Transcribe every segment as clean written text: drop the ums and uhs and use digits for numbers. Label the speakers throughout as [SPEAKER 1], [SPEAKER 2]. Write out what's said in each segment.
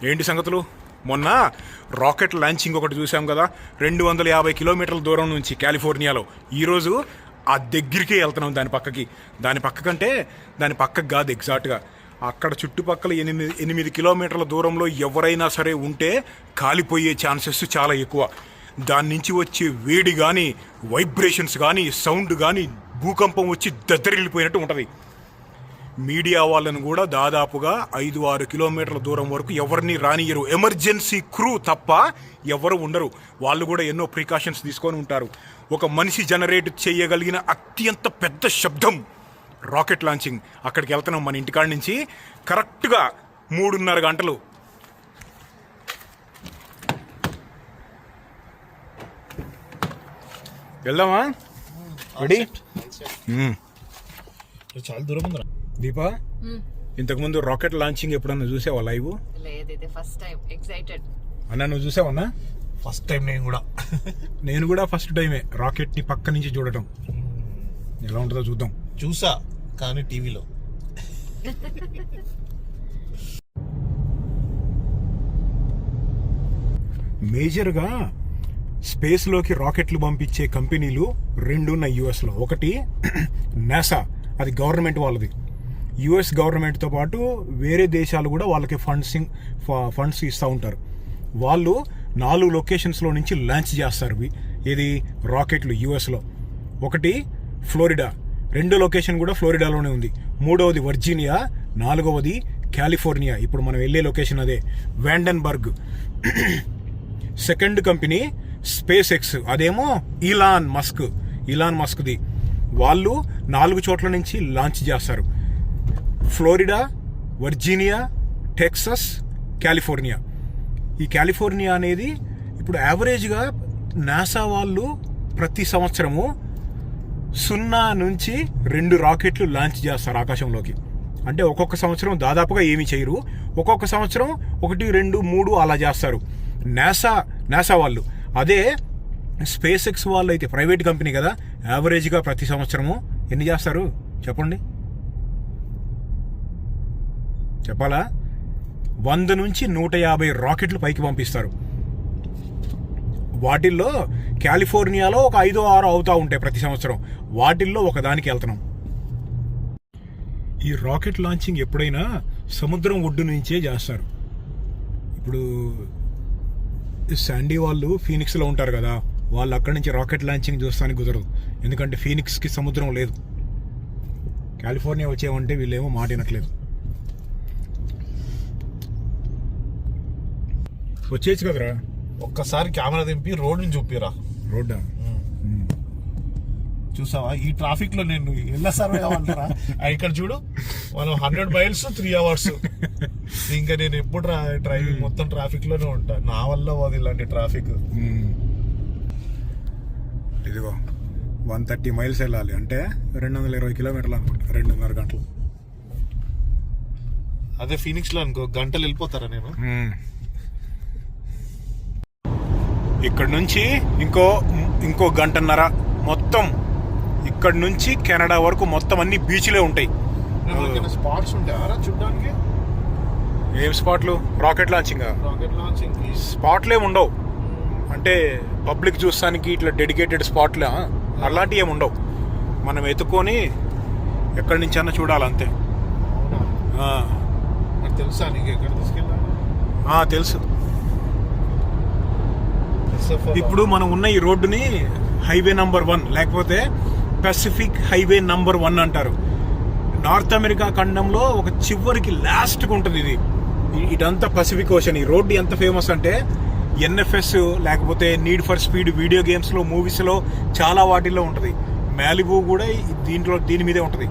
[SPEAKER 1] ఏంటి సంగతులు? మొన్న రాకెట్ లాంచింగ్ ఒకటి చూసాం కదా, 250 కిలోమీటర్ల దూరం నుంచి కాలిఫోర్నియాలో. ఈరోజు ఆ దగ్గరికే వెళ్తున్నాం, దాని పక్కకు కాదు, ఎగ్జాక్ట్గా అక్కడ చుట్టుపక్కల 8 కిలోమీటర్ల దూరంలో ఎవరైనా సరే ఉంటే కాలిపోయే ఛాన్సెస్ చాలా ఎక్కువ. దాని నుంచి వచ్చే వేడి కానీ, వైబ్రేషన్స్ కానీ, సౌండ్ కానీ, భూకంపం వచ్చి దద్దరిల్లిపోయినట్టు ఉంటుంది. మీడియా వాళ్ళను కూడా దాదాపుగా 5-6 కిలోమీటర్ల దూరం వరకు ఎవరిని రానియరు. ఎమర్జెన్సీ క్రూ తప్ప ఎవరు ఉండరు. వాళ్ళు కూడా ఎన్నో ప్రికాషన్స్ తీసుకొని ఉంటారు. ఒక మనిషి జనరేట్ చేయగలిగిన అత్యంత పెద్ద శబ్దం రాకెట్ లాంచింగ్. అక్కడికి వెళ్తున్నాం మన ఇంటికాడ నుంచి. కరెక్ట్గా 3.5 గంటలు. వెళ్దామా? రెడీ?
[SPEAKER 2] చాలా దూరం ఉందా
[SPEAKER 1] దీపా? ఇంతకుముందు రాకెట్ లాంచింగ్ ఎప్పుడన్నా చూసావా లైవ్?
[SPEAKER 3] First time. ఎక్సైటెడ్
[SPEAKER 1] అన్నా, నువ్వు చూసావన్నా?
[SPEAKER 2] First time. నేను
[SPEAKER 1] కూడా ఫస్ట్ టైమే రాకెట్ ని పక్క నుంచి చూడటం. ఎలా ఉంటుందో చూద్దాం.
[SPEAKER 2] చూసా కానీ టీవీలో.
[SPEAKER 1] మేజర్గా స్పేస్లోకి రాకెట్లు పంపించే కంపెనీలు 2 ఉన్నాయి యుఎస్లో. ఒకటి నాసా, అది గవర్నమెంట్ వాళ్ళది. యుఎస్ గవర్నమెంట్తో పాటు వేరే దేశాలు కూడా వాళ్ళకి ఫండ్స్ ఇస్తూ ఉంటారు. వాళ్ళు 4 లొకేషన్స్లో నుంచి లాంచ్ చేస్తారు ఇది రాకెట్లు యుఎస్లో. ఒకటి ఫ్లోరిడా, 2వ లొకేషన్ కూడా ఫ్లోరిడాలోనే ఉంది. 3వది వర్జీనియా, 4వది కాలిఫోర్నియా, ఇప్పుడు మనం వెళ్ళే లొకేషన్ అదే, వ్యాండెన్బర్గ్. సెకండ్ కంపెనీ స్పేస్ ఎక్స్, అదేమో ఇలాన్ మస్క్ది. వాళ్ళు 4 చోట్ల నుంచి లాంచ్ చేస్తారు. Florida, Virginia, Texas, California. ఈ కాలిఫోర్నియా అనేది ఇప్పుడు యావరేజ్గా నాసా వాళ్ళు ప్రతి సంవత్సరము 0 నుంచి 2 రాకెట్లు లాంచ్ చేస్తారు ఆకాశంలోకి. అంటే ఒక్కొక్క సంవత్సరం దాదాపుగా ఏమీ చేయరు, ఒక్కొక్క సంవత్సరం 1, 2, 3 అలా చేస్తారు నాసా వాళ్ళు. అదే స్పేస్ ఎక్స్ వాళ్ళు అయితే ప్రైవేట్ కంపెనీ కదా, యావరేజ్గా ప్రతి సంవత్సరము ఎన్ని చేస్తారు చెప్పండి? చెప్పాలా? 100 నుంచి 150 రాకెట్లు పైకి పంపిస్తారు. వాటిల్లో కాలిఫోర్నియాలో ఒక 5-6 అవుతూ ఉంటాయి ప్రతి సంవత్సరం. వాటిల్లో ఒకదానికి వెళ్తున్నాం. ఈ రాకెట్ లాంచింగ్ ఎప్పుడైనా సముద్రం ఒడ్డు నుంచే చేస్తారు. ఇప్పుడు శాండీ వాళ్ళు ఫీనిక్స్లో ఉంటారు కదా, వాళ్ళు అక్కడి నుంచి రాకెట్ లాంచింగ్ చూస్తానికి కుదరదు. ఎందుకంటే ఫీనిక్స్కి సముద్రం లేదు. కాలిఫోర్నియా వచ్చేవంటే వీళ్ళేమో మాట వినట్లేదు. వచ్చేచ్చు కదరా,
[SPEAKER 2] ఒక్కసారి కెమెరా దింపి రోడ్ని చూపిరా.
[SPEAKER 1] రోడ్డా?
[SPEAKER 2] చూసావా ఈ ట్రాఫిక్ లో నేను ఎలా సర్వే అవ్వాలంటారా? ఇక్కడ చూడు, మనం 100 మైల్స్ 3 అవర్స్. ఇంకా నేను ఎప్పుడు డ్రైవింగ్ మొత్తం ట్రాఫిక్ లోనే ఉంటా. నా వల్ల పోదు ఇలాంటి ట్రాఫిక్.
[SPEAKER 1] ఇదిగో 130 మైల్స్ వెళ్ళాలి అంటే 220 కిలోమీటర్లు అనుకుంటా, 2.5 గంటలు.
[SPEAKER 2] అదే ఫీనిక్స్ లో అనుకో గంటలు వెళ్ళిపోతారా నేను.
[SPEAKER 1] ఇక్కడ నుంచి ఇంకో గంటన్నర. మొత్తం ఇక్కడ నుంచి కెనడా వరకు మొత్తం అన్ని బీచ్లే ఉంటాయి.
[SPEAKER 2] స్పాట్స్ ఉంటాయా చూడడానికి?
[SPEAKER 1] ఏం స్పాట్లు? రాకెట్ లాంచింగ్ స్పాట్లే ఉండవు. అంటే పబ్లిక్ చూస్తానికి ఇట్లా డెడికేటెడ్ స్పాట్లే అలాంటివి ఏమి ఉండవు. మనం ఎత్తుకొని ఎక్కడి నుంచి అన్నా చూడాలంతే.
[SPEAKER 2] తెలుసా నీకు ఎక్కడ తీసుకెళ్ళా?
[SPEAKER 1] తెలుసు. ఇప్పుడు మనం ఉన్న ఈ రోడ్డుని హైవే నంబర్ 1 లేకపోతే పసిఫిక్ హైవే నంబర్ 1 అంటారు. నార్త్ అమెరికా ఖండంలో ఒక చివరికి లాస్ట్గా ఉంటుంది ఇది. ఇదంతా పసిఫిక్ ఓషన్. ఈ రోడ్డు ఎంత ఫేమస్ అంటే ఎన్ఎఫ్ఎస్ లేకపోతే నీడ్ ఫర్ స్పీడ్ వీడియో గేమ్స్లో, మూవీస్లో చాలా వాటిల్లో ఉంటుంది. మాలిబూ కూడా దీని మీదే ఉంటుంది.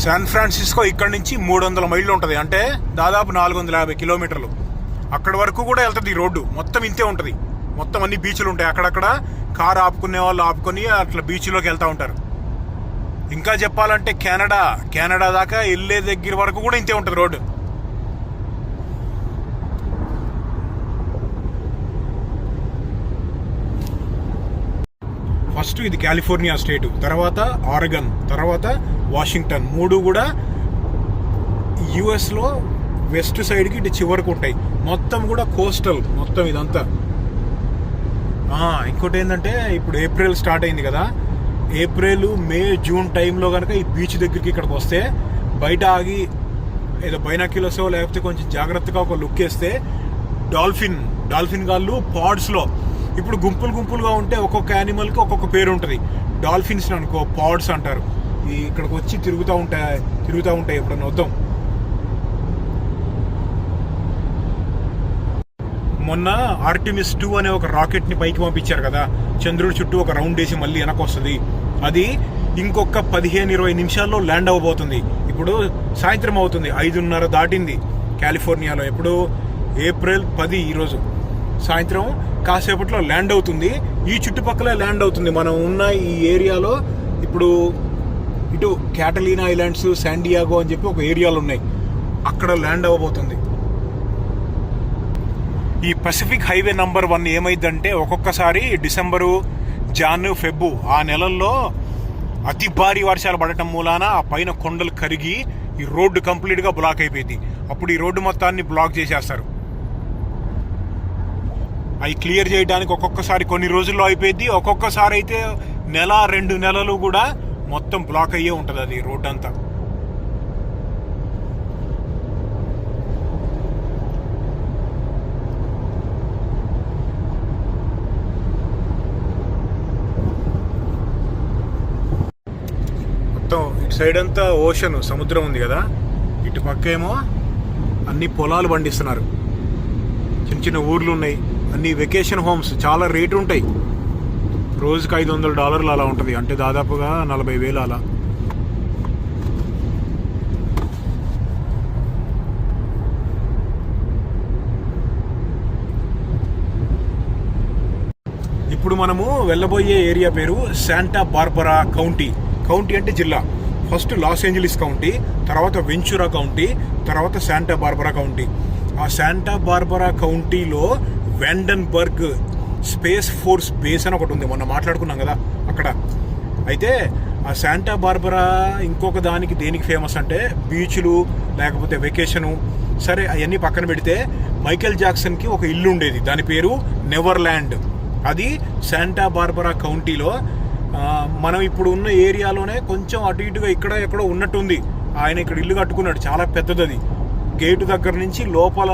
[SPEAKER 1] శాన్ ఫ్రాన్సిస్కో ఇక్కడ నుంచి 300 మైళ్ళు ఉంటుంది, అంటే దాదాపు 450 కిలోమీటర్లు. అక్కడి వరకు కూడా వెళ్తుంది ఈ రోడ్డు. మొత్తం ఇంతే ఉంటుంది. మొత్తం అన్ని బీచ్లు ఉంటాయి. అక్కడక్కడ కారు ఆపుకునే వాళ్ళు ఆపుకొని అట్లా బీచ్లోకి వెళ్తూ ఉంటారు. ఇంకా చెప్పాలంటే కెనడా దాకా వెళ్ళే దగ్గర వరకు కూడా ఇంతే ఉంటుంది రోడ్డు. ఫస్ట్ ఇది కాలిఫోర్నియా స్టేటు, తర్వాత ఆరెగన్, తర్వాత వాషింగ్టన్. 3 కూడా యుఎస్లో వెస్ట్ సైడ్కి ఇటు చివరికి ఉంటాయి. మొత్తం కూడా కోస్టల్ మొత్తం ఇదంతా. ఇంకోటి ఏంటంటే ఇప్పుడు ఏప్రిల్ స్టార్ట్ అయింది కదా, ఏప్రిల్ మే జూన్ టైంలో కనుక ఈ బీచ్ దగ్గరికి ఇక్కడికి వస్తే బయట ఆగి ఏదో బైనాక్యులర్సో లేకపోతే కొంచెం జాగ్రత్తగా ఒక లుక్ వేస్తే డాల్ఫిన్ గాళ్ళు పాడ్స్లో, ఇప్పుడు గుంపులుగా ఉంటే ఒక్కొక్క యానిమల్కి ఒక్కొక్క పేరు ఉంటుంది. డాల్ఫిన్స్ అనుకో పాడ్స్ అంటారు. ఇక్కడికి వచ్చి తిరుగుతూ ఉంటాయి ఎప్పుడన్నా వద్దాం. మొన్న ఆర్టిమిస్ 2 అనే ఒక రాకెట్ని పైకి పంపించారు కదా, చంద్రుడి చుట్టూ ఒక రౌండ్ వేసి మళ్ళీ వెనక్కి వస్తుంది. అది ఇంకొక 15-20 నిమిషాల్లో ల్యాండ్ అవ్వబోతుంది. ఇప్పుడు సాయంత్రం అవుతుంది, 5:30 దాటింది కాలిఫోర్నియాలో. ఎప్పుడు ఏప్రిల్ 10 ఈరోజు సాయంత్రం కాసేపట్లో ల్యాండ్ అవుతుంది. ఈ చుట్టుపక్కల ల్యాండ్ అవుతుంది. మనం ఉన్న ఈ ఏరియాలో ఇప్పుడు ఇటు క్యాటలీనా ఐలాండ్స్, శాండియాగో అని చెప్పి ఒక ఏరియాలు ఉన్నాయి, అక్కడ ల్యాండ్ అవ్వబోతుంది. ఈ పసిఫిక్ హైవే నంబర్ 1 ఏమైందంటే ఒక్కొక్కసారి డిసెంబరు, జాన్, ఫెబ్ ఆ నెలల్లో అతి భారీ వర్షాలు పడటం మూలాన ఆ పైన కొండలు కరిగి ఈ రోడ్డు కంప్లీట్గా బ్లాక్ అయిపోయింది. అప్పుడు ఈ రోడ్డు మొత్తాన్ని బ్లాక్ చేసేస్తారు. అవి క్లియర్ చేయడానికి ఒక్కొక్కసారి కొన్ని రోజుల్లో అయిపోయింది, ఒక్కొక్కసారి అయితే 1-2 నెలలు కూడా మొత్తం బ్లాక్ అయ్యే ఉంటుంది అది రోడ్ అంతా. మొత్తం ఇటు సైడ్ అంతా ఓషన్, సముద్రం ఉంది కదా, ఇటు పక్క ఏమో అన్ని పొలాలు పండిస్తున్నారు, చిన్న ఊర్లు ఉన్నాయి, అన్ని వెకేషన్ హోమ్స్. చాలా రేటు ఉంటాయి, రోజుకి $500 అలా ఉంటుంది, అంటే దాదాపుగా 40,000 అలా. ఇప్పుడు మనము వెళ్ళబోయే ఏరియా పేరు శాంటా బార్బరా కౌంటీ. కౌంటీ అంటే జిల్లా. ఫస్ట్ లాస్ ఏంజలీస్ కౌంటీ, తర్వాత వెంచురా కౌంటీ, తర్వాత శాంటా బార్బరా కౌంటీ. ఆ శాంటా బార్బరా కౌంటీలో వెండన్బర్గ్ స్పేస్ ఫోర్స్ బేస్ అని ఒకటి ఉంది, మొన్న మాట్లాడుకున్నాం కదా అక్కడ. అయితే ఆ శాంటా బార్బరా ఇంకొక దేనికి ఫేమస్ అంటే బీచ్లు లేకపోతే వెకేషను. సరే అవన్నీ పక్కన పెడితే మైకేల్ జాక్సన్కి ఒక ఇల్లు ఉండేది, దాని పేరు నెవర్ల్యాండ్. అది శాంటా బార్బరా కౌంటీలో. మనం ఇప్పుడు ఉన్న ఏరియాలోనే కొంచెం అటు ఇటుగా ఇక్కడ ఎక్కడో ఉన్నట్టుంది. ఆయన ఇక్కడ ఇల్లు కట్టుకున్నాడు, చాలా పెద్దది. అది గేటు దగ్గర నుంచి లోపల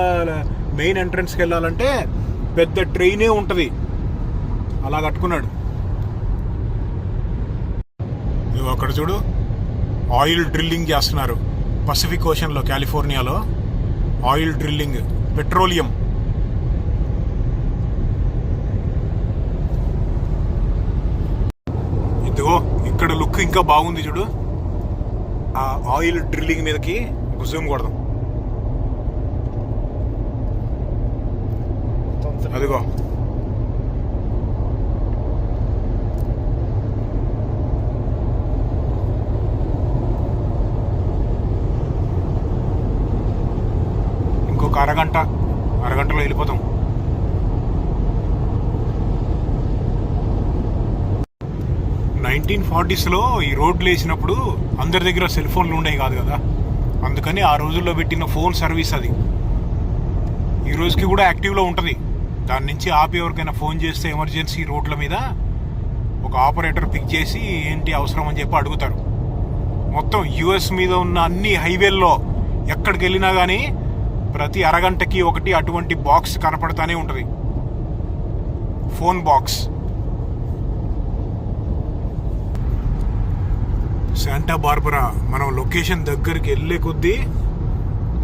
[SPEAKER 1] మెయిన్ ఎంట్రన్స్కి వెళ్ళాలంటే పెద్ద ట్రైనే ఉంటుంది, అలా కట్టుకున్నాడు. నువ్వు అక్కడ చూడు, ఆయిల్ డ్రిల్లింగ్ చేస్తున్నారు పసిఫిక్ ఓషన్లో, కాలిఫోర్నియాలో ఆయిల్ డ్రిల్లింగ్, పెట్రోలియం. ఇదిగో ఇక్కడ లుక్ ఇంకా బాగుంది చూడు, ఆ ఆయిల్ డ్రిల్లింగ్ మీదకి ఒక జూమ్ కొడదాం. అదిగో ఇంకొక అరగంటలో వెళ్ళిపోతాం. నైన్టీన్ 1940s ఈ రోడ్లు వేసినప్పుడు అందరి దగ్గర సెల్ ఫోన్లు ఉండేవి కాదు కదా, అందుకని ఆ రోజుల్లో పెట్టిన ఫోన్ సర్వీస్ అది ఈ రోజుకి కూడా యాక్టివ్లో ఉంటుంది. దాని నుంచి ఆపి ఎవరికైనా ఫోన్ చేస్తే ఎమర్జెన్సీ రోడ్ల మీద ఒక ఆపరేటర్ పిక్ చేసి ఏంటి అవసరం అని చెప్పి అడుగుతారు. మొత్తం యుఎస్ మీద ఉన్న అన్ని హైవేల్లో ఎక్కడికి వెళ్ళినా కానీ ప్రతి అరగంటకి ఒకటి అటువంటి బాక్స్ కనపడతానే ఉంటుంది, ఫోన్ బాక్స్. శాంటా బార్బరా మనం లొకేషన్ దగ్గరికి వెళ్ళే కొద్దీ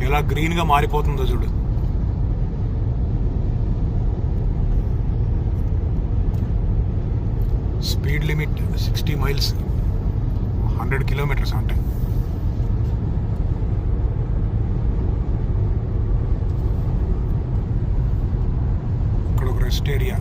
[SPEAKER 1] ఎలా గ్రీన్గా మారిపోతుందో చూడు. స్పీడ్ లిమిట్ 60 మైల్స్, 100 కిలోమీటర్స్ అంటే. ఇక్కడ ఒక రెస్ట్ ఏరియా.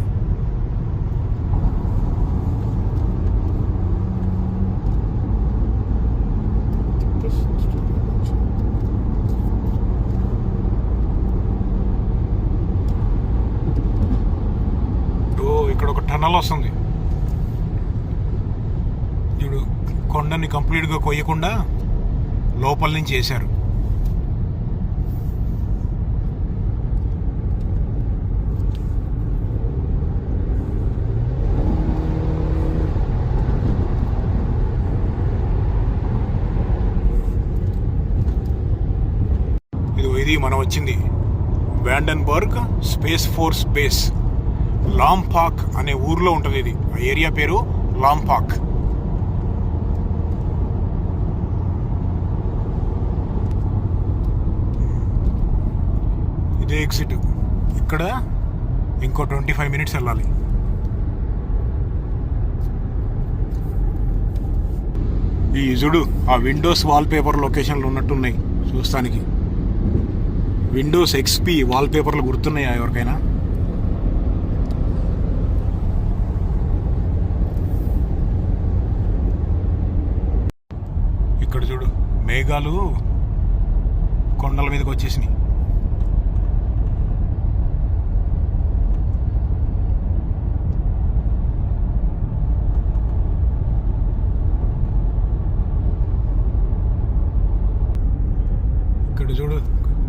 [SPEAKER 1] ఇక్కడ ఒక టన్నల్ వస్తుంది చూడు, కొండని కంప్లీట్గా కొయ్యకుండా లోపల నుంచి వేశారు. ఇది మనం వచ్చింది వ్యాండెన్బర్గ్ స్పేస్ ఫోర్స్ బేస్. లాంపాక్ అనే ఊర్లో ఉంటుంది ఇది. ఆ ఏరియా పేరు లాంపాక్. ఇదే ఎగ్జిట్. ఇక్కడ ఇంకో 25 మినిట్స్ వెళ్ళాలి. ఈ చూడు ఆ విండోస్ వాల్పేపర్ లొకేషన్లు ఉన్నట్టున్నాయి చూస్తానికి. విండోస్ XP వాల్పేపర్లు గుర్తున్నాయా ఎవరికైనా? ఇక్కడ చూడు మేఘాలు కొండల మీదకి వచ్చేసినాయి. ఇక్కడ చూడు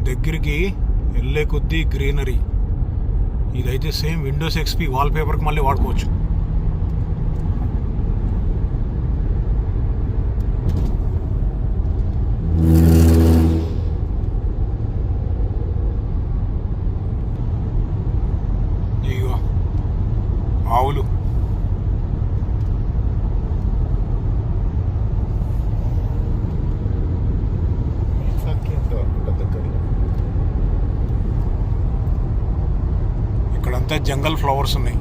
[SPEAKER 1] దగ్గరికి వెళ్ళే కొద్దీ గ్రీనరీ. ఇదైతే సేమ్ విండోస్ XP వాల్పేపర్కి మళ్ళీ వాడుకోవచ్చు. ఇగో ఆవులు. ఇక్కడంతా జంగల్ ఫ్లవర్స్ ఉన్నాయి.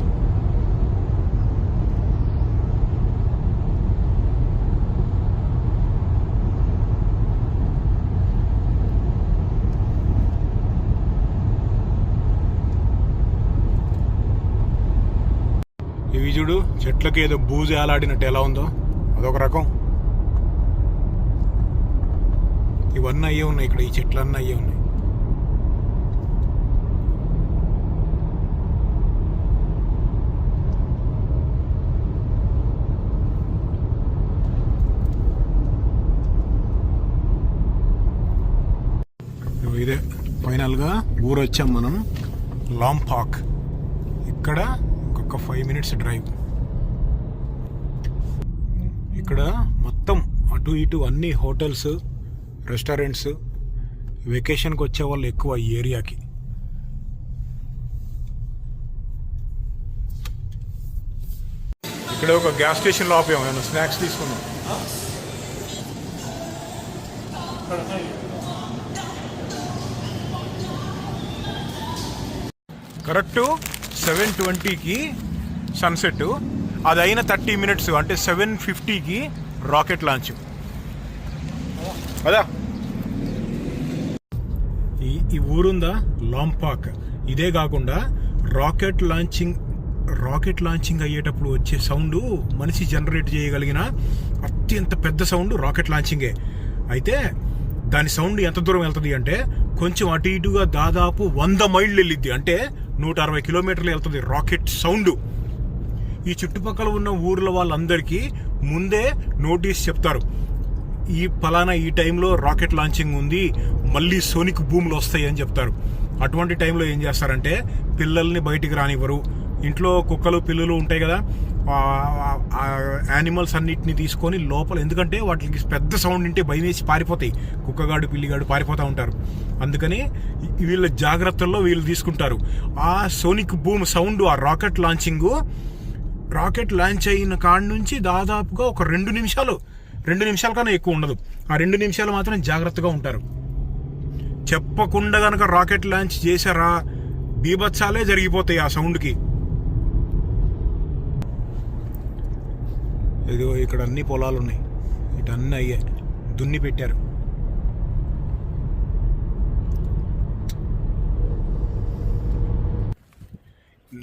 [SPEAKER 1] ఇవి చూడు చెట్లకి ఏదో బూజు ఏలాడినట్టు ఎలా ఉందో అదొక రకం. ఇవన్నీ అయ్యే ఉన్నాయి ఇక్కడ. ఈ చెట్లన్నీ అయ్యే ఉన్నాయి. ఇదే ఫైనల్గా ఊరు వచ్చాం మనం, లాంపాక్. ఇక్కడ ఇంకొక 5 మినిట్స్ డ్రైవ్. ఇక్కడ మొత్తం అటు ఇటు అన్ని హోటల్స్, రెస్టారెంట్స్. వెకేషన్కి వచ్చే వాళ్ళు ఎక్కువ ఈ ఏరియాకి. ఇక్కడ ఒక గ్యాస్ స్టేషన్లో ఆపాము, నేను స్నాక్స్ తీసుకున్నాం. కరెక్ట్ 7:20కి సన్సెట్. అది అయిన 30 మినిట్స్ అంటే 7:50కి రాకెట్ లాంచ్. అదా ఈ ఊరుందా లాంపాక్. ఇదే కాకుండా రాకెట్ లాంచింగ్ అయ్యేటప్పుడు వచ్చే సౌండ్ మనిషి జనరేట్ చేయగలిగిన అత్యంత పెద్ద సౌండ్ రాకెట్ లాంచింగే. అయితే దాని సౌండ్ ఎంత దూరం వెళ్తుంది అంటే కొంచెం అటు ఇటుగా దాదాపు 100 మైళ్ళు వెళ్ళిద్ది. అంటే 160 కిలోమీటర్లు వెళ్తుంది రాకెట్ సౌండ్. ఈ చుట్టుపక్కల ఉన్న ఊర్ల వాళ్ళందరికీ ముందే నోటీస్ చెప్తారు, ఈ ఫలానా ఈ టైంలో రాకెట్ లాంచింగ్ ఉంది, మళ్ళీ సోనిక్ బూమ్లు వస్తాయి అని చెప్తారు. అటువంటి టైంలో ఏం చేస్తారంటే పిల్లల్ని బయటికి రానివ్వరు. ఇంట్లో కుక్కలు పిల్లలు ఉంటాయి కదా, యానిమల్స్ అన్నిటిని తీసుకొని లోపల, ఎందుకంటే వాటికి పెద్ద సౌండ్ వింటే భయం వేసి పారిపోతాయి. కుక్కగాడు పిల్లిగాడు పారిపోతూ ఉంటారు. అందుకని వీళ్ళ జాగ్రత్తల్లో వీళ్ళు తీసుకుంటారు. ఆ సోనిక్ బూమ్ సౌండ్, ఆ రాకెట్ లాంచ్ అయిన కాడి నుంచి దాదాపుగా ఒక 2 నిమిషాల కన్నా ఎక్కువ ఉండదు. ఆ 2 నిమిషాలు మాత్రం జాగ్రత్తగా ఉంటారు. చెప్పకుండా కనుక రాకెట్ లాంచ్ చేశారా బీభత్సాలే జరిగిపోతాయి ఆ సౌండ్కి. ఇదిగో ఇక్కడ అన్ని పొలాలు ఉన్నాయి, ఇటన్నీ అయ్యాయి, దున్ని పెట్టారు.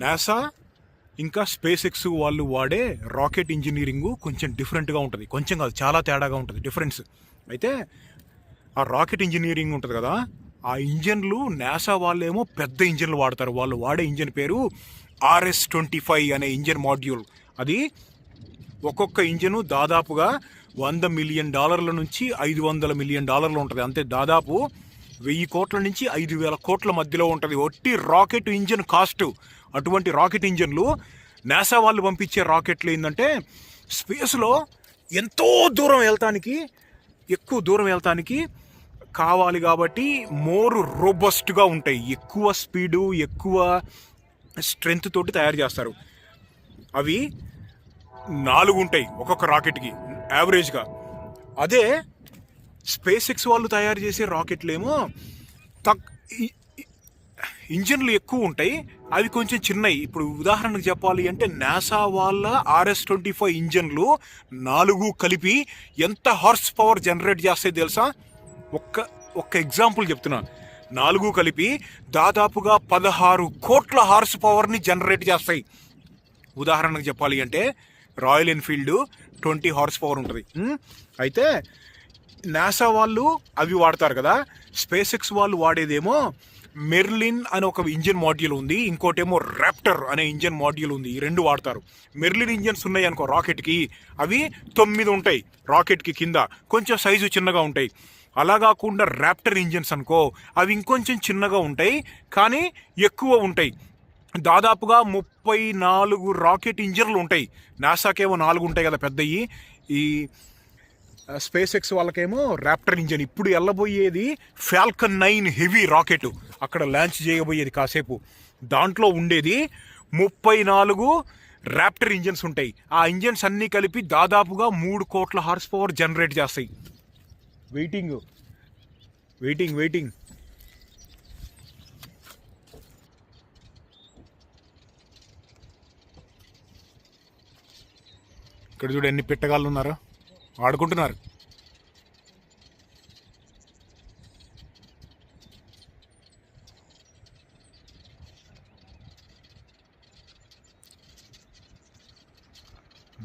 [SPEAKER 1] నాసా ఇంకా స్పేస్ ఎక్స్ వాళ్ళు వాడే రాకెట్ ఇంజనీరింగ్ కొంచెం డిఫరెంట్గా ఉంటుంది. కొంచెం కాదు, చాలా తేడాగా ఉంటుంది డిఫరెన్స్. అయితే ఆ రాకెట్ ఇంజనీరింగ్ ఉంటుంది కదా, ఆ ఇంజన్లు నాసా వాళ్ళేమో పెద్ద ఇంజన్లు వాడతారు. వాళ్ళు వాడే ఇంజన్ పేరు RS-25 అనే ఇంజన్ మాడ్యూల్. అది ఒక్కొక్క ఇంజను దాదాపుగా $100 మిలియన్ నుంచి $500 మిలియన్ ఉంటుంది. అంతే, దాదాపు 1000 కోట్ల నుంచి 5000 కోట్ల మధ్యలో ఉంటుంది ఒట్టి రాకెట్ ఇంజన్ కాస్ట్. అటువంటి రాకెట్ ఇంజన్లు నాసా వాళ్ళు పంపించే రాకెట్లు ఏంటంటే స్పేస్లో ఎంతో దూరం వెళ్తానికి, ఎక్కువ దూరం వెళ్తానికి కావాలి కాబట్టి మోర్ రోబస్ట్గా ఉంటాయి, ఎక్కువ స్పీడు ఎక్కువ స్ట్రెంగ్త్ తోటి తయారు చేస్తారు. అవి 4 ఉంటాయి ఒక్కొక్క రాకెట్కి యావరేజ్గా. అదే స్పేస్ ఎక్స్ వాళ్ళు తయారు చేసే రాకెట్లేమో ఇంజన్లు ఎక్కువ ఉంటాయి, అవి కొంచెం చిన్నవి. ఇప్పుడు ఉదాహరణకు చెప్పాలి అంటే నాసా వాళ్ళ RS-25 ఇంజన్లు 4 కలిపి ఎంత హార్స్ పవర్ జనరేట్ చేస్తాయి తెలుసా? ఒక్క ఎగ్జాంపుల్ చెప్తున్నా. 4 కలిపి దాదాపుగా 16 కోట్ల హార్స్ పవర్ని జనరేట్ చేస్తాయి. ఉదాహరణకు చెప్పాలి అంటే రాయల్ ఎన్ఫీల్డ్ 20 హార్స్ పవర్ ఉంటుంది. అయితే నాసా వాళ్ళు అవి వాడతారు కదా, స్పేస్ ఎక్స్ వాళ్ళు వాడేదేమో మెర్లిన్ అనే ఒక ఇంజిన్ మాడ్యూల్ ఉంది, ఇంకోటేమో ర్యాప్టర్ అనే ఇంజిన్ మాడ్యూల్ ఉంది. ఈ 2 వాడతారు. మెర్లిన్ ఇంజన్స్ ఉన్నాయి అనుకో రాకెట్కి, అవి 9 ఉంటాయి రాకెట్కి కింద, కొంచెం సైజు చిన్నగా ఉంటాయి. అలా కాకుండా ర్యాప్టర్ ఇంజన్స్ అనుకో, అవి ఇంకొంచెం చిన్నగా ఉంటాయి కానీ ఎక్కువ ఉంటాయి. దాదాపుగా 34 రాకెట్ ఇంజన్లు ఉంటాయి. నాసాకేమో 4 ఉంటాయి కదా పెద్దవి, ఈ స్పేస్ ఎక్స్ వాళ్ళకేమో ర్యాప్టర్ ఇంజన్. ఇప్పుడు వెళ్ళబోయేది ఫాల్కన్ 9 హెవీ రాకెట్, అక్కడ లాంచ్ చేయబోయేది కాసేపు. దాంట్లో ఉండేది 34 ర్యాప్టర్ ఇంజన్స్ ఉంటాయి. ఆ ఇంజన్స్ అన్నీ కలిపి దాదాపుగా 3 కోట్ల హార్స్ పవర్ జనరేట్ చేస్తాయి. వెయిటింగ్. ఇక్కడ చూడు ఎన్ని పిట్టగాళ్ళు ఉన్నారో, ఆడుకుంటున్నారు.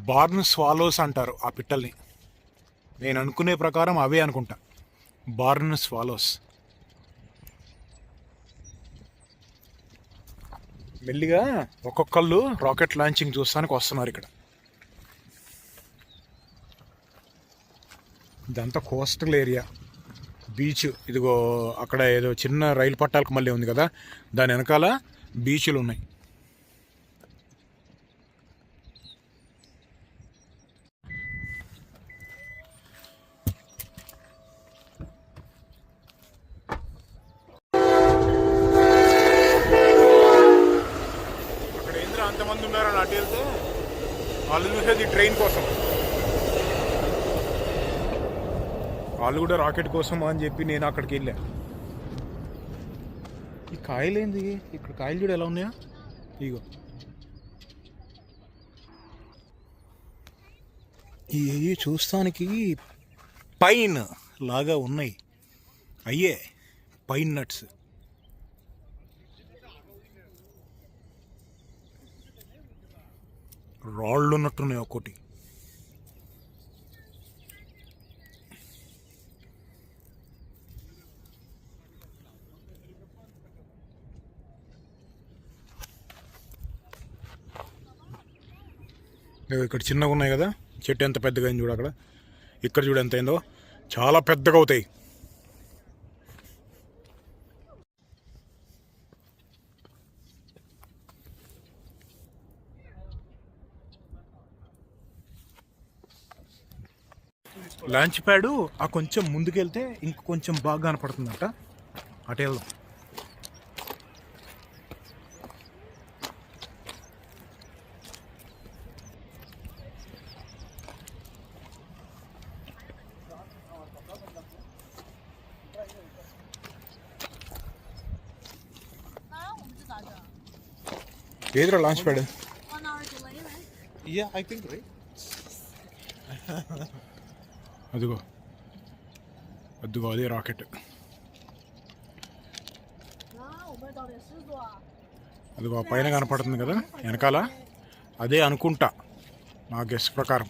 [SPEAKER 1] బార్న్ స్వాలోస్ అంటారు ఆ పిట్టల్ని. నేను అనుకునే ప్రకారం అవే అనుకుంటా, బార్న్ స్వాలోస్. మెల్లిగా ఒక్కొక్కళ్ళు రాకెట్ లాంచింగ్ చూస్తానికి వస్తున్నారు ఇక్కడ. ఇదంతా కోస్టల్ ఏరియా, బీచ్. ఇదిగో అక్కడ ఏదో చిన్న రైలు పట్టాలకు మళ్ళీ ఉంది కదా, దాని వెనకాల బీచ్లు ఉన్నాయి. అక్కడ ఏంద్ర అంతమంది ఉన్నారని అటు వెళ్తే వాళ్ళు చూసేది ట్రైన్ కోసం, వాళ్ళు కూడా రాకెట్ కోసం అని చెప్పి నేను అక్కడికి వెళ్ళా. ఈ కాయలు ఏంది ఇక్కడ? కాయలు చూడు ఎలా ఉన్నాయా, ఇగో ఇవి చూస్తానికి పైన్ లాగా ఉన్నాయి, అయ్యే పైన్ నట్స్. రాళ్ళు ఉన్నట్టున్నాయి ఒక్కోటి. ఇక్కడ చిన్నగా ఉన్నాయి కదా, చెట్టు ఎంత పెద్దగా అయింది చూడు అక్కడ. ఇక్కడ చూడు ఎంత అయిందో, చాలా పెద్దగా అవుతాయి. లాంచ్ ప్యాడు ఆ కొంచెం ముందుకెళ్తే ఇంక కొంచెం బాగా కనపడుతుందట, అటు వెళ్దాం. ఏదిరా launch pad?
[SPEAKER 2] Yeah, I think, right?
[SPEAKER 1] అదిగో అదే రాకెట్. అదిగో పైన కనపడుతుంది కదా వెనకాల, అదే అనుకుంటా నా గెస్ ప్రకారం.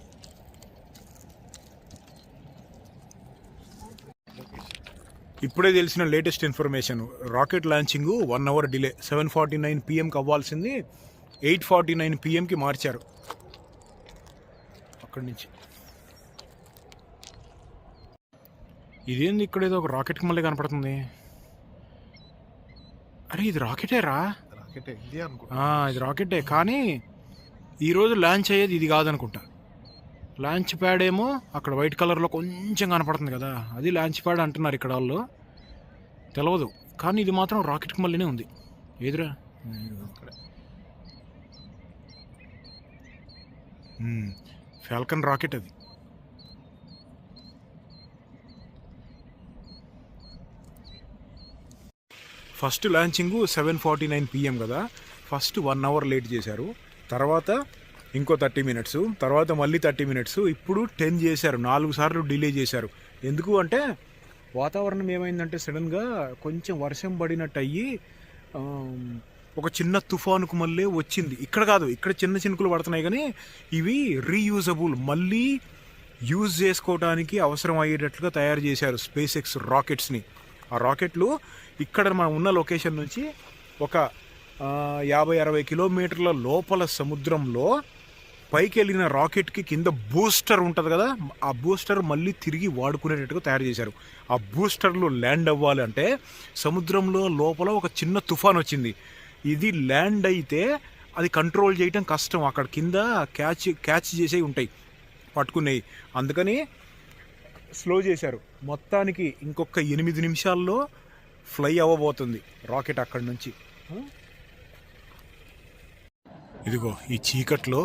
[SPEAKER 1] ఇప్పుడే తెలిసిన latest information, rocket launching 1 hour delay. 7:49 PM అవ్వాల్సింది 8:49 PM మార్చారు. అక్కడి నుంచి ఇదేంది ఇక్కడ ఏదో ఒక రాకెట్కి మళ్ళీ కనపడుతుంది. అరే ఇది రాకెటేరా?
[SPEAKER 2] రాకెట్ ఇండియా అనుకుంటా.
[SPEAKER 1] ఇది రాకెటే, కానీ ఈరోజు లాంచ్ అయ్యేది ఇది కాదనుకుంటా. లాంచ్ ప్యాడ్ ఏమో అక్కడ వైట్ కలర్లో కొంచెం కనపడుతుంది కదా, అది లాంచ్ ప్యాడ్ అంటున్నారు ఇక్కడ వాళ్ళు, తెలియదు. కానీ ఇది మాత్రం రాకెట్కి మళ్ళీనే ఉంది. ఏదిరా ఇక్కడ ఫాల్కన్ రాకెట్ అది. ఫస్ట్ లాంచింగ్ 7:49 PM కదా, ఫస్ట్ 1 hour లేట్ చేశారు, తర్వాత ఇంకో 30 minutes, తర్వాత మళ్ళీ 30 minutes, ఇప్పుడు 10 చేశారు. 4 సార్లు డిలే చేశారు. ఎందుకు అంటే వాతావరణం ఏమైందంటే సడన్గా కొంచెం వర్షం పడినట్టు అయ్యి ఒక చిన్న తుఫానుకు మళ్ళీ వచ్చింది. ఇక్కడ కాదు, ఇక్కడ చిన్న చినుకులు పడుతున్నాయి, కానీ ఇవి రీయూజబుల్, మళ్ళీ యూజ్ చేసుకోవడానికి అవసరం అయ్యేటట్లుగా తయారు చేశారు స్పేస్ ఎక్స్ రాకెట్స్ని. ఆ రాకెట్లు ఇక్కడ మనం ఉన్న లొకేషన్ నుంచి ఒక 50-60 కిలోమీటర్ల లోపల సముద్రంలో పైకి వెళ్ళిన రాకెట్కి కింద బూస్టర్ ఉంటుంది కదా, ఆ బూస్టర్ మళ్ళీ తిరిగి వాడుకునేటట్టుగా తయారు చేశారు. ఆ బూస్టర్లో ల్యాండ్ అవ్వాలంటే సముద్రంలో లోపల ఒక చిన్న తుఫాన్ వచ్చింది. ఇది ల్యాండ్ అయితే అది కంట్రోల్ చేయటం కష్టం, అక్కడ కింద క్యాచ్ చేసేవి ఉంటాయి, పట్టుకునేవి. అందుకని స్లో చేశారు. మొత్తానికి ఇంకొక 8 నిమిషాల్లో ఫ్లై అవ్వబోతుంది రాకెట్ అక్కడి నుంచి. ఇదిగో ఈ చీకట్లో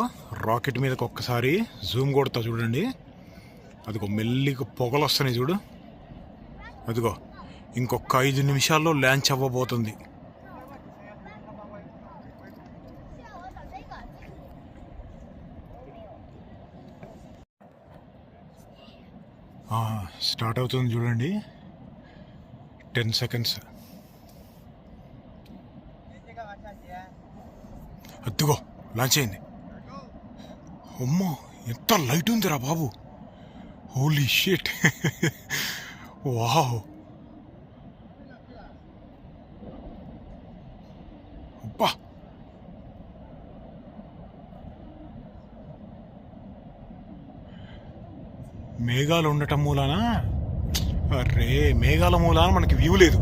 [SPEAKER 1] రాకెట్ మీదకి ఒక్కసారి జూమ్ కొడతా చూడండి, అదిగో మెల్లిగా పొగలు వస్తున్నాయి చూడు. అదిగో ఇంకొక 5 నిమిషాల్లో లాంచ్ అవ్వబోతుంది. స్టార్ట్ అవుతుంది చూడండి, 10 seconds. అద్దుగో లాంచ్ అయింది. అమ్మో ఎంత లైట్ ఉందిరా బాబు, హోలీ షిట్. వావ్, అబ్బా మేఘాలు ఉండటం మూలాన, అరే మేఘాల మూలాన మనకి వ్యూ లేదు.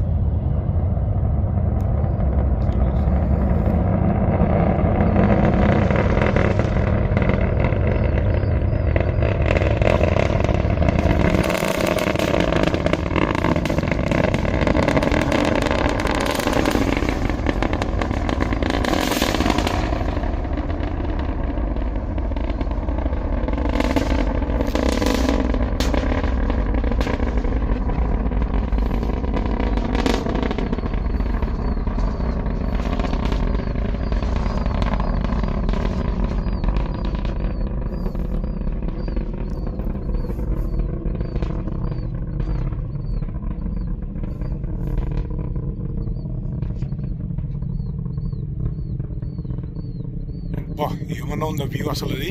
[SPEAKER 1] ఏమన్నా ఉందా వ్యూ అసలు? అది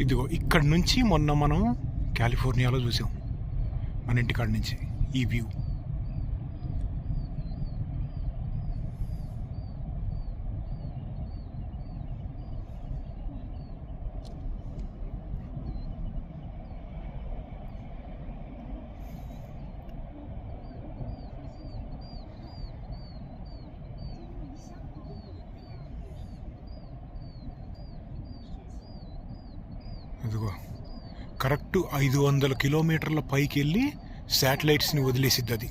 [SPEAKER 1] ఇదిగో ఇక్కడ నుంచి మొన్న మనం కాలిఫోర్నియాలో చూసాం, మన ఇంటికాడ నుంచి ఈ వ్యూ. అదిగో కరెక్ట్ 500 కిలోమీటర్ల పైకి వెళ్ళి శాటిలైట్స్ని వదిలేసిద్ది, అది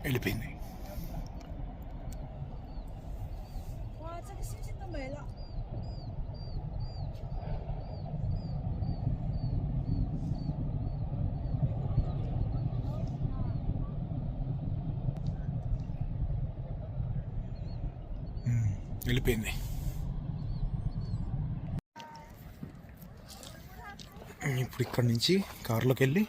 [SPEAKER 1] వెళ్ళిపోయింది. వెళ్ళిపోయింది. ఇప్పుడు ఇక్కడి నుంచి కారులోకి వెళ్ళి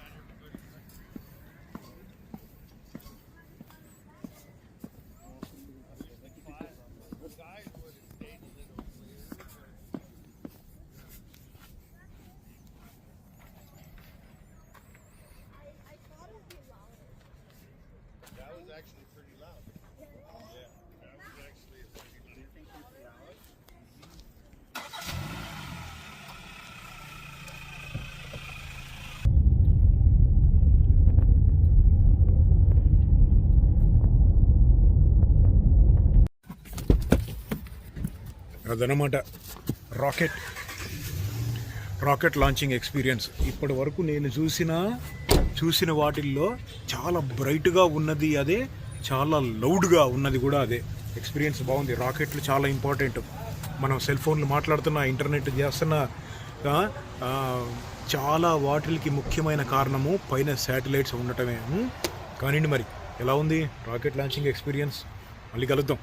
[SPEAKER 1] అదనమాట రాకెట్ లాంచింగ్ ఎక్స్పీరియన్స్. ఇప్పటి వరకు నేను చూసిన వాటిల్లో చాలా బ్రైట్గా ఉన్నది అదే, చాలా లౌడ్గా ఉన్నది కూడా అదే. ఎక్స్పీరియన్స్ బాగుంది. రాకెట్లు చాలా ఇంపార్టెంట్. మనం సెల్ ఫోన్లు మాట్లాడుతున్నా, ఇంటర్నెట్ చేస్తున్నా, చాలా వాటికి ముఖ్యమైన కారణము పైన శాటిలైట్స్ ఉండటమే. కానీ మరి ఎలా ఉంది రాకెట్ లాంచింగ్ ఎక్స్పీరియన్స్? మళ్ళీ కలుద్దాం.